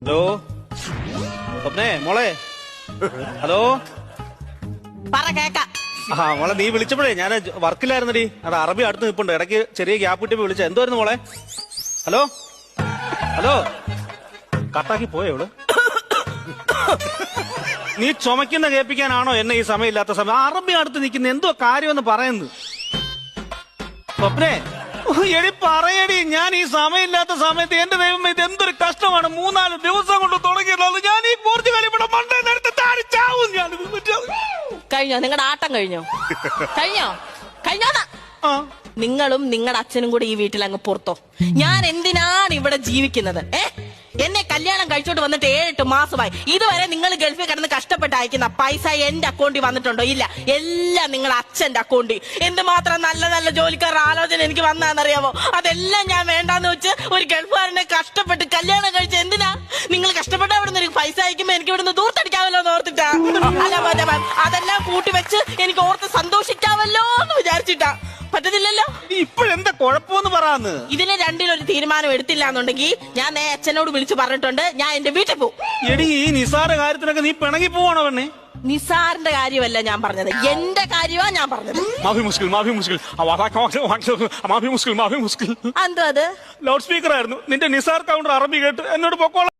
Hello സ്വപ്നേ മോളെ hello പറ കേക്ക. ആ മോളെ നീ വിളിച്ചപ്പോഴേ ഞാൻ വർക്കിലായിരുന്നടി. അത് അറബി അടുത്ത് നിൽപ്പുണ്ട്. ഇടയ്ക്ക് ചെറിയ ഗ്യാപ്പ് കിട്ടിയപ്പോ വിളിച്ച എന്തുവായിരുന്നു മോളെ? ഹലോ ഹലോ കട്ടാക്കി പോയോ ഇവള്? നീ ചുമക്കുന്ന കേൾപ്പിക്കാനാണോ എന്നെ ഈ സമയമില്ലാത്ത സമയം? അറബി അടുത്ത് നിൽക്കുന്ന എന്തോ കാര്യമെന്ന് പറയുന്നു. സ്വപ്നേ എടി പറയടി, ഞാൻ ഈ സമയമില്ലാത്ത സമയത്ത് എന്റെ ദൈവം ഇത് എന്തൊരു കഷ്ടമാണ്. 3-4 ദിവസം കൊണ്ട് തുടങ്ങിയിട്ടുള്ളത്. ഞാൻ ഈ പോർച്ചുഗൽ ഇവിടെ മണ്ടേന്നെടുത്ത് താടിച്ചാവും. ഞാൻ കഴിഞ്ഞോ നിങ്ങളുടെ ആട്ടം? കഴിഞ്ഞോ കഴിഞ്ഞോന്നാ? ആ നിങ്ങളും നിങ്ങളുടെ അച്ഛനും കൂടെ ഈ വീട്ടിൽ അങ്ങ് പുറത്തോ. ഞാൻ എന്തിനാണ് ഇവിടെ ജീവിക്കുന്നത്? എന്നെ കല്യാണം കഴിച്ചോട്ട് വന്നിട്ട് 7-8 മാസമായി. ഇതുവരെ നിങ്ങൾ ഗൾഫിൽ കിടന്ന് കഷ്ടപ്പെട്ട് അയക്കുന്ന പൈസ എന്റെ അക്കൗണ്ടിൽ വന്നിട്ടുണ്ടോ? ഇല്ല, എല്ലാം നിങ്ങളുടെ അച്ഛന്റെ അക്കൗണ്ടിൽ. എന്തുമാത്രം നല്ല നല്ല ജോലിക്കാരുടെ ആലോചന എനിക്ക് വന്നാന്നറിയാമോ? അതെല്ലാം ഞാൻ വേണ്ടാന്ന് വെച്ച് ഒരു ഗൾഫുകാരനെ കഷ്ടപ്പെട്ട് കല്യാണം കഴിച്ച എന്തിനാ? നിങ്ങൾ കഷ്ടപ്പെട്ട അവിടെ നിന്ന് പൈസ അയക്കുമ്പോ എനിക്ക് ഇവിടുന്ന് ദൂർത്തടിക്കാമല്ലോ എന്ന് ഓർത്തിട്ടാ. അല്ല അതെല്ലാം കൂട്ടി വെച്ച് എനിക്ക് ഓർത്ത് സന്തോഷിക്കാമല്ലോ എന്ന് വിചാരിച്ചിട്ടാ. പറ്റത്തില്ലല്ലോ. ഇപ്പോഴെന്താ കുഴപ്പമെന്ന് പറയാന്ന്? ഇതിന് രണ്ടിലൊരു തീരുമാനം എടുത്തില്ല എന്നുണ്ടെങ്കിൽ ഞാൻ അച്ഛനോട് വിളിച്ചു പറഞ്ഞിട്ടുണ്ട്, ഞാൻ എന്റെ വീട്ടിൽ പോകും. എടി ഈ നിസാര കാര്യത്തിനൊക്കെ നീ പിണങ്ങി പോവാണോ പെണ്ണെ? നിസാറിന്റെ കാര്യമല്ല ഞാൻ പറഞ്ഞത്, എന്റെ കാര്യമാണ് ഞാൻ പറഞ്ഞത്. എന്തോ അത് ലൗഡ് സ്പീക്കർ ആയിരുന്നു. നിന്റെ നിസാർ കൗണ്ടർ അറബി കേട്ട് എന്നോട് പൊക്കോളാം.